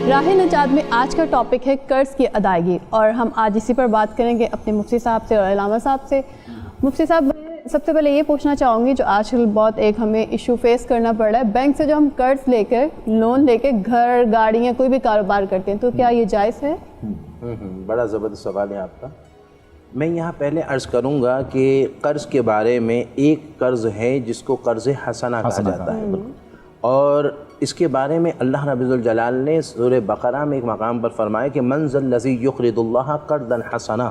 راہ نجات میں آج کا ٹاپک ہے قرض کی ادائیگی، اور ہم آج اسی پر بات کریں گے اپنے مفتی صاحب سے اور علامہ صاحب سے۔ مفتی صاحب، سب سے پہلے یہ پوچھنا چاہوں گی، جو آج کل بہت ایک ہمیں ایشو فیس کرنا پڑ رہا ہے، بینک سے جو ہم قرض لے کے لون لے کے گھر گاڑی یا کوئی بھی کاروبار کرتے ہیں، تو کیا یہ جائز ہے؟ بڑا زبردست سوال ہے آپ کا۔ میں یہاں پہلے عرض کروں گا کہ قرض کے بارے میں ایک قرض ہے جس کو قرض حسنہ کہا جاتا ہے، اور اس کے بارے میں اللہ رب الجلال نے سورہ بقرہ میں ایک مقام پر فرمایا کہ من ذا الذی یقرض اللہ قرضا حسنا،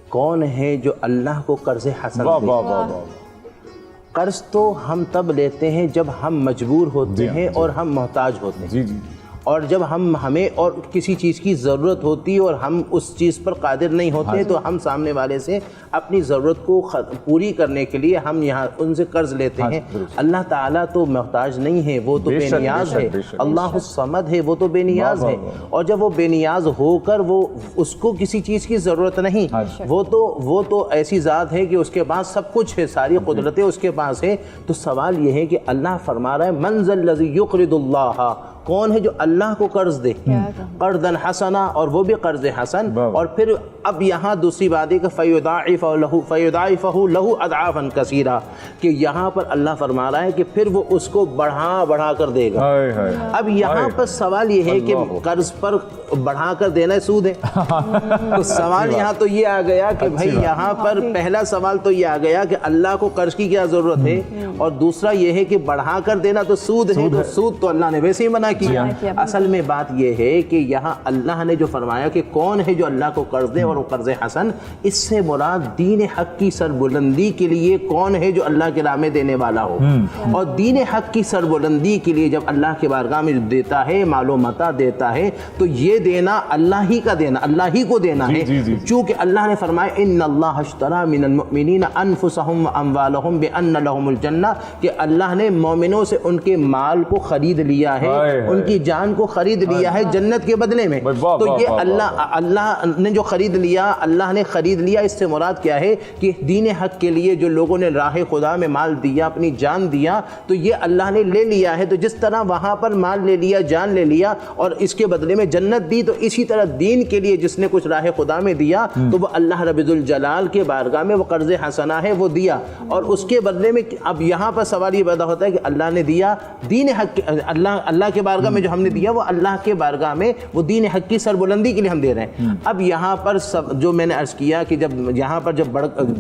کون ہے جو اللہ کو قرض حسن دے۔ قرض تو ہم تب لیتے ہیں جب ہم مجبور ہوتے ہیں اور ہم محتاج ہوتے ہیں، اور جب ہمیں اور کسی چیز کی ضرورت ہوتی ہے اور ہم اس چیز پر قادر نہیں ہوتے تو ہم سامنے والے سے اپنی ضرورت کو پوری کرنے کے لیے ہم یہاں ان سے قرض لیتے ہیں۔ اللہ تعالیٰ تو محتاج نہیں ہے، وہ تو بے نیاز ہے، اللہ الصمد ہے، وہ تو بے نیاز ہے، اور جب وہ بے نیاز ہو کر وہ اس کو کسی چیز کی ضرورت نہیں، وہ تو ایسی ذات ہے کہ اس کے پاس سب کچھ ہے، ساری قدرتیں اس کے پاس ہے۔ تو سوال یہ ہے کہ اللہ فرما رہا ہے من ذا الذی یقرض اللہ، کون ہے جو اللہ کو قرض دے، قرضاً حسنا، اور وہ بھی قرض حسن۔ اور پھر اب یہاں دوسری بات ہے کہ فیضاعفہ لہ اضعافا کثیرہ، کہ یہاں پر اللہ فرما رہا ہے کہ پھر وہ اس کو بڑھا کر دے گا۔ اب یہاں پر سوال یہ ہے کہ قرض پر بڑھا کر دینا سود ہے، تو سوال یہاں تو یہ آ گیا کہ بھائی یہاں پر پہلا سوال تو یہ آ گیا کہ اللہ کو قرض کی کیا ضرورت ہے، اور دوسرا یہ ہے کہ بڑھا کر دینا تو سود ہے، تو سود تو اللہ نے ویسے ہی منع کیا۔ اصل میں بات یہ ہے کہ یہاں اللہ نے جو فرمایا کہ کون ہے جو اللہ کو قرض دے اور وہ قرض حسن، اس سے مراد دین حق کی سربلندی کے لیے کون ہے جو اللہ کے راہ میں دینے والا ہو، اور دین حق کی سربلندی کے لیے جب اللہ کے بارگاہ میں دیتا ہے، مال و متاع دیتا ہے، تو یہ دینا اللہ ہی کا دینا، اللہ ہی کو دینا ہے، چونکہ اللہ نے فرمایا ان اللہ اشتری من المؤمنین انفسهم واموالهم بان لهم الجنہ، کہ اللہ نے مومنوں سے ان کے مال کو خرید لیا ہے، ان کی جان کو خرید لیا ہے جنت کے بدلے میں۔ تو یہ اللہ نے جو خرید لیا، اللہ نے خرید لیا، اس سے مراد کیا ہے کہ دین حق کے لیے جو لوگوں نے راہ خدا میں مال دیا، اپنی جان دیا، تو یہ اللہ نے لے لیا ہے۔ تو جس طرح وہاں پر مال لے لیا، جان لے لیا، اور اس کے بدلے میں جنت دی، تو اسی طرح دین کے لیے جس نے کچھ راہ خدا میں دیا تو وہ اللہ رب الجلال کے بارگاہ میں وہ قرض حسنہ ہے، وہ دیا، اور اس کے بدلے میں اب یہاں پر سوال یہ پیدا ہوتا ہے کہ اللہ نے دیا دین حق، اللہ کے بارگاہ میں جو ہم نے دیا وہ اللہ کے بارگاہ میں وہ دین حق کی سربلندی کے لیے ہم دے رہے ہیں۔ اب یہاں پر جو میں نے عرض کیا کہ جب یہاں پر جب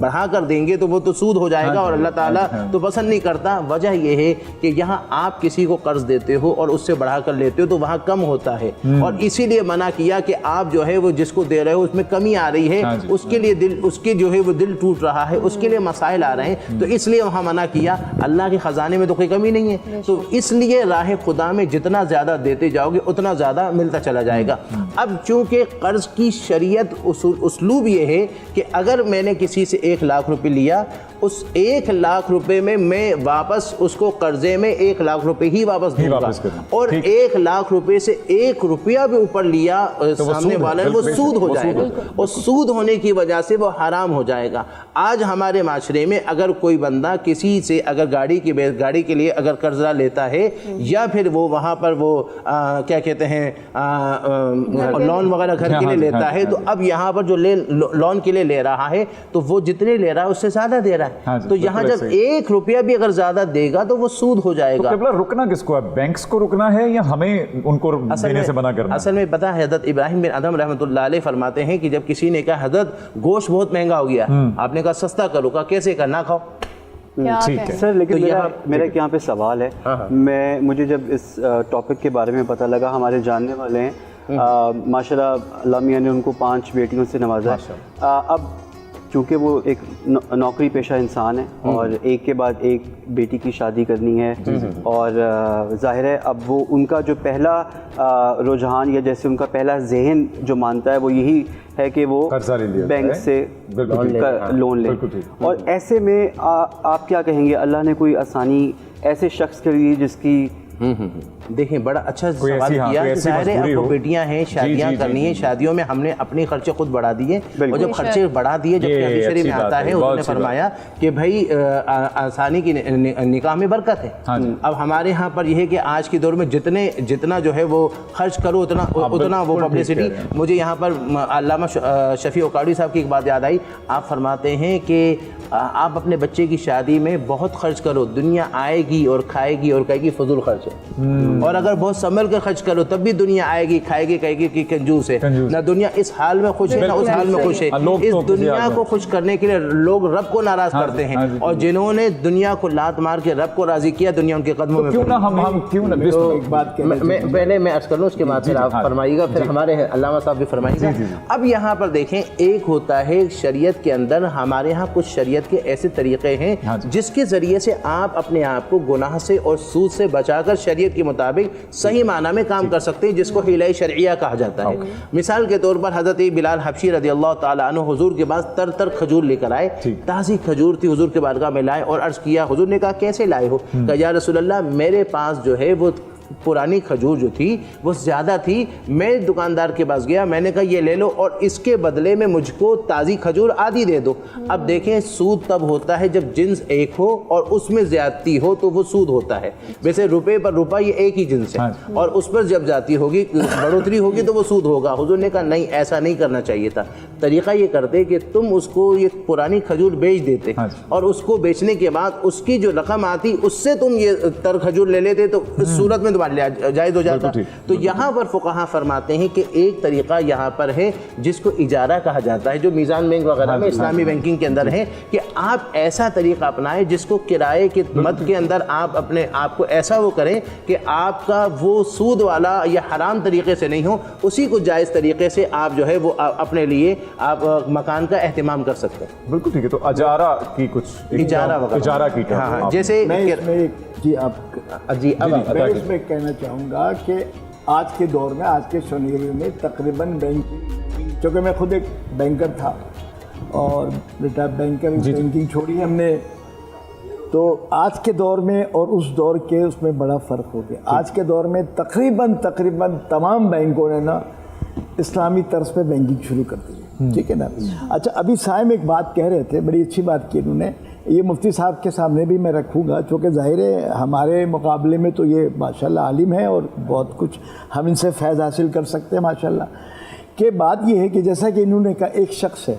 بڑھا کر دیں گے تو وہ تو سود ہو جائے گا، اور اللہ تعالیٰ تو پسند نہیں کرتا۔ وجہ یہ ہے کہ یہاں آپ کسی کو قرض دیتے ہو اور اس سے بڑھا کر لیتے ہو تو وہاں کم ہوتا ہے، اور اسی لیے منع کیا کہ آپ جو ہے وہ جس کو دے رہے ہو اس میں کمی آ رہی ہے، اس کے لیے اس کے جو ہے وہ دل ٹوٹ رہا ہے، اس کے لیے مسائل آ رہے ہیں، تو اس لیے وہاں منع کیا۔ اللہ کے خزانے میں تو کوئی کمی نہیں ہے، تو اس لیے راہ خدا میں جتنا زیادہ دیتے جاؤ گے اتنا زیادہ ملتا چلا جائے گا۔ اب چونکہ قرض کی شریعت اسلوب یہ ہے کہ اگر میں نے کسی سے 1 لاکھ روپے لیا، اس 1 لاکھ روپے میں واپس اس کو قرضے میں 1 لاکھ روپے ہی واپس دوں گا، اور 1 لاکھ روپے سے 1 روپیہ بھی اوپر لیا سامنے والے وہ سود ہو جائے گا، اور سود ہونے کی وجہ سے وہ حرام ہو جائے گا۔ آج ہمارے معاشرے میں اگر کوئی بندہ کسی سے اگر گاڑی کے لیے اگر قرضہ لیتا ہے، یا پھر وہ وہاں پر وہ کیا کہتے ہیں لون وغیرہ گھر کے لیے لیتا ہے، تو اب یہاں پر جو لون کے لیے لے رہا ہے تو وہ جتنے لے رہا ہے اس سے زیادہ دے رہا ہے، تو یہاں جب 1 روپیہ بھی اگر زیادہ دے گا تو وہ سود ہو جائے گا۔ تو رکنا کس کو ہے؟ بینکس کو رکنا ہے یا ہمیں ان کو دینے سے منع کرنا؟ اصل میں پتہ ہے حضرت ابراہیم بن ادھم رحمۃ اللہ علیہ فرماتے ہیں کہ جب کسی نے کہا حضرت گوشت بہت مہنگا ہو گیا، آپ نے کہا سستا کرو، کہا کیسے کرنا کھاؤ۔ سر لیکن میرا یہاں پہ سوال ہے، مجھے جب اس ٹاپک کے بارے میں پتہ لگا، ہمارے جاننے والے ہیں ماشاءاللہ، اللہ میاں نے ان کو 5 بیٹیوں سے نوازا ہے، اب چونکہ وہ ایک نوکری پیشہ انسان ہے اور ایک کے بعد ایک بیٹی کی شادی کرنی ہے، اور ظاہر ہے اب وہ ان کا جو پہلا رجحان یا جیسے ان کا پہلا ذہن جو مانتا ہے وہ یہی ہے کہ وہ بینک سے لون لے، اور ایسے میں آپ کیا کہیں گے؟ اللہ نے کوئی آسانی ایسے شخص کے لیے جس کی دیکھیں بڑا اچھا سوال کیا کہ ظاہر ہے اب وہ بیٹیاں ہیں شادیاں کرنی ہیں, شادیوں میں ہم نے اپنے خرچے خود بڑھا دیے, اور جب خرچے بڑھا دیے جب کہ حدیث شریف میں آتا ہے حضور نے فرمایا کہ بھائی آسانی کی نکاح میں برکت ہے. اب ہمارے ہاں پر یہ ہے کہ آج کے دور میں جتنا جو ہے وہ خرچ کرو اتنا وہ پبلسٹی. مجھے یہاں پر علامہ شفیع اوکاڑی صاحب کی ایک بات یاد آئی, آپ فرماتے ہیں کہ آپ اپنے بچے کی شادی میں بہت خرچ کرو, دنیا آئے گی اور کھائے گی اور کہے گی فضول خرچ ہے, اور اگر بہت سنبھل کر خرچ کرو تب بھی دنیا آئے گی کھائے گی کہے گی کہ کنجوس ہے. نہ دنیا اس حال میں خوش ہے نہ اس حال میں خوش ہے. اس دنیا کو خوش کرنے کے لیے لوگ رب کو ناراض کرتے ہیں, اور جنہوں نے دنیا کو لات مار کے رب کو راضی کیا دنیا ان کے قدموں میں. پہلے میں عرض کر لوں, اس کے بعد پھر آپ فرمائیے گا, پھر ہمارے علامہ صاحب بھی فرمائیے گا. اب یہاں پر دیکھیں, ایک ہوتا ہے شریعت کے اندر, ہمارے ہاں کچھ شریعت کے ایسے طریقے ہیں جس کے ذریعے سے آپ اپنے آپ کو گناہ سے اور سود سے بچا کر شریعت کے مطابق صحیح معنی میں کام کر سکتے ہیں, جس کو حیلہ شرعیہ کہا جاتا ہے. مثال کے طور پر حضرت بلال حبشی رضی اللہ تعالیٰ عنہ حضور کے پاس تر کھجور لے کر آئے, تازی کھجور تھی, حضور کے بارگاہ میں لائے اور عرض کیا. حضور نے کہا کیسے لائے ہو؟ کہ یا رسول اللہ میرے پاس جو ہے وہ پرانی کھجور جو تھی وہ زیادہ تھی, میں دکاندار کے پاس گیا, میں نے کہا یہ لے لو اور اس کے بدلے میں مجھ کو تازی کھجور آدھی دے دو. اب دیکھیں سود تب ہوتا ہے جب جنس ایک ہو اور اس میں زیادتی ہو تو وہ سود ہوتا ہے. ویسے روپے پر روپا یہ ایک ہی جنس ہے, اور اس پر جب جاتی ہوگی بڑھوتری ہوگی تو وہ سود ہوگا. حضور نے کہا نہیں, ایسا نہیں کرنا چاہیے تھا. طریقہ یہ کرتے کہ تم اس کو یہ پرانی کھجور بیچ دیتے, اور اس کو بیچنے کے بعد اس کی جو رقم آتی اس سے تم یہ تر کھجور لے لیتے, تو اس صورت میں تمہارے لیے جائز ہو جاتا. تو یہاں پر فقہا فرماتے ہیں کہ ایک طریقہ یہاں پر ہے جس کو اجارہ کہا جاتا ہے, جو میزان بینک وغیرہ میں اسلامی بینکنگ کے اندر ہے, کہ آپ ایسا طریقہ اپنائیں جس کو کرائے کے مد کے اندر آپ اپنے آپ کو ایسا وہ کریں کہ آپ کا وہ سود والا یا حرام طریقے سے نہیں ہو, اسی کو جائز طریقے سے آپ جو ہے وہ اپنے لیے آپ مکان کا اہتمام کر سکتے ہیں. بالکل ٹھیک ہے. تو اجارہ کی کچھ اجارہ کی جیسے جی اب میں اس میں کہنا چاہوں گا کہ آج کے دور میں, آج کے سنیرے میں تقریباً بینکنگ, چونکہ میں خود ایک بینکر تھا اور بیٹا بینکنگ چھوڑی ہم نے, تو آج کے دور میں اور اس دور کے اس میں بڑا فرق ہو گیا. آج کے دور میں تقریباً تمام بینکوں نے نا اسلامی طرز پہ بینکنگ شروع کر دی, ٹھیک ہے نا. اچھا, ابھی صاحب ایک بات کہہ رہے تھے, بڑی اچھی بات کی انہوں نے, یہ مفتی صاحب کے سامنے بھی میں رکھوں گا, چونکہ ظاہر ہے ہمارے مقابلے میں تو یہ ماشاءاللہ عالم ہے اور بہت کچھ ہم ان سے فیض حاصل کر سکتے ہیں ماشاءاللہ. کہ بات یہ ہے کہ جیسا کہ انہوں نے کہا ایک شخص ہے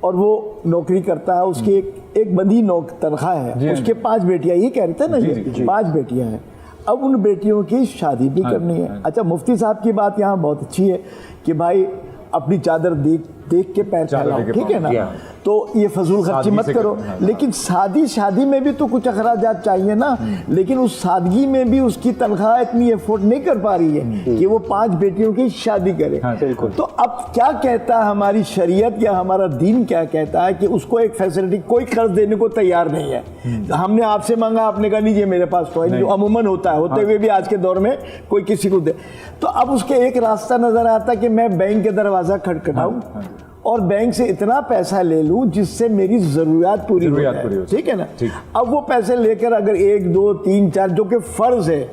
اور وہ نوکری کرتا ہے, اس کی ایک بندی تنخواہ ہے, اس کے 5 بیٹیاں, یہ کہہ رہے تھے نا, 5 بیٹیاں ہیں. اب ان بیٹیوں کی شادی بھی کرنی ہے. اچھا, مفتی صاحب کی بات یہاں بہت اچھی ہے کہ بھائی اپنی چادر دیکھ کے پیر پھیلاؤ, ٹھیک ہے نا, تو یہ فضول خرچی مت کرو. لیکن شادی میں بھی تو کچھ اخراجات چاہیے نا, لیکن اس سادگی میں بھی اس کی تنخواہ اتنی افورڈ نہیں کر پا رہی ہے کہ وہ 5 بیٹیوں کی شادی کرے. تو اب کیا کہتا ہے ہماری شریعت یا ہمارا دین کیا کہتا ہے کہ اس کو ایک فیسلٹی, کوئی قرض دینے کو تیار نہیں ہے. ہم نے آپ سے مانگا, آپ نے کہا نہیں یہ میرے پاس تو ہے, جو عموماً ہوتا ہے, ہوتے ہوئے بھی آج کے دور میں کوئی کسی کو دے. تو اب اس کے ایک راستہ نظر آتا کہ میں بینک کے دروازہ کھٹکھٹاؤں اور بینک سے اتنا پیسہ لے لوں جس سے میری ضروریات پوری ہو جائے, ٹھیک ہے نا. اب وہ پیسے لے کر اگر 1 2 3 4, جو کہ فرض ہے,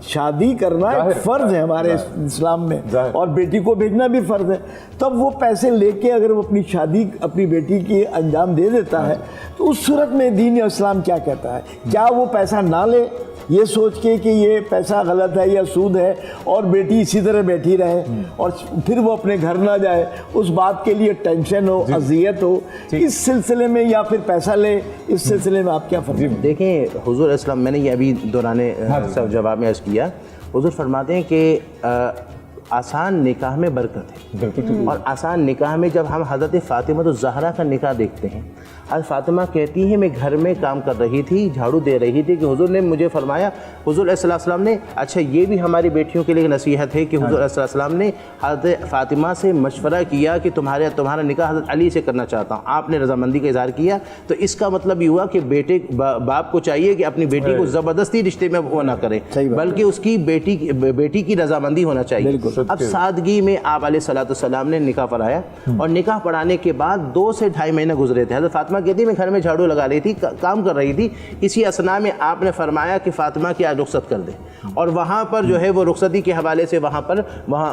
شادی کرنا ایک فرض ہے ہمارے اسلام میں, اور بیٹی کو بھیجنا بھی فرض ہے, تب وہ پیسے لے کے اگر وہ اپنی شادی اپنی بیٹی کی انجام دے دیتا ہے, تو اس صورت میں دین اسلام کیا کہتا ہے؟ کیا وہ پیسہ نہ لے یہ سوچ کے کہ یہ پیسہ غلط ہے یا سود ہے, اور بیٹی اسی طرح بیٹھی رہے اور پھر وہ اپنے گھر نہ جائے, اس بات کے لیے ٹینشن ہو, اذیت ہو, اس سلسلے میں, یا پھر پیسہ لے, اس سلسلے میں آپ کیا فرمائیں؟ دیکھیں حضور اسلام, میں نے یہ ابھی دوران جواب میں عرض کیا, حضور فرماتے ہیں کہ آسان نکاح میں برکت ہے, اور آسان نکاح میں جب ہم حضرت فاطمہ الزہرا کا نکاح دیکھتے ہیں, حضرت فاطمہ کہتی ہیں میں گھر میں کام کر رہی تھی, جھاڑو دے رہی تھی, کہ حضور نے مجھے فرمایا, حضور صلی اللہ علیہ وسلم نے, اچھا یہ بھی ہماری بیٹیوں کے لیے نصیحت ہے کہ حضور صلی اللہ علیہ وسلم نے حضرت فاطمہ سے مشورہ کیا کہ تمہارا نکاح حضرت علی سے کرنا چاہتا ہوں, آپ نے رضامندی کا اظہار کیا. تو اس کا مطلب یہ ہوا کہ باپ کو چاہیے کہ اپنی بیٹی کو زبردستی رشتے میں وہ نہ کرے, بلکہ اس کی بیٹی کی رضامندی ہونا چاہیے. اب سادگی میں آپ علیہ الصلوۃ والسلام نے نکاح پڑھایا اور نکاح پڑھانے کے بعد 2 سے 2.5 مہینے گزرے تھے. حضرت فاطمہ کہتی میں گھر میں جھاڑو لگا رہی تھی, کام کر رہی تھی, اسی اسنا میں آپ نے فرمایا کہ فاطمہ کی آج رخصت کر دیں, اور وہاں پر جو ہے وہ رخصتی کے حوالے سے وہاں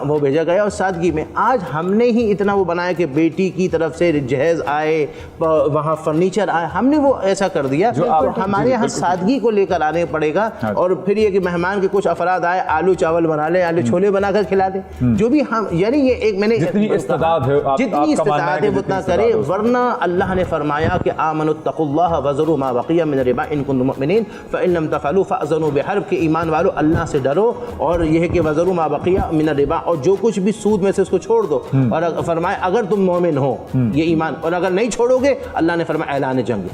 وہ بھیجا گیا. اور سادگی میں آج ہم نے ہی اتنا وہ بنایا کہ بیٹی کی طرف سے جہیز آئے, وہاں فرنیچر آئے, ہم نے وہ ایسا کر دیا. ہمارے یہاں سادگی کو لے کر آنے پڑے گا. اور پھر یہ کہ مہمان کے کچھ افراد آئے, آلو چاول بنا لے, آلو چھولے بنا کر کھلا دیں, جو بھی ہم, یعنی یہ ایک میں نے جتنی استطاعت ہے اتنا کرے. ورنہ اللہ نے فرمایا کہ آمنوا اتقوا اللہ وذروا ما بقی من الربا ان کنتم مؤمنین فان لم تفعلوا فاذنوا بحرب, کہ ایمان والو اللہ سے ڈرو, اور یہ ہے کہ وذروا ما بقی من الربا, اور جو کچھ بھی سود میں سے اس کو چھوڑ دو. اور فرمایا اگر تم مومن ہو, یہ ایمان, اور اگر نہیں چھوڑو گے اللہ نے فرمایا اعلان جنگ.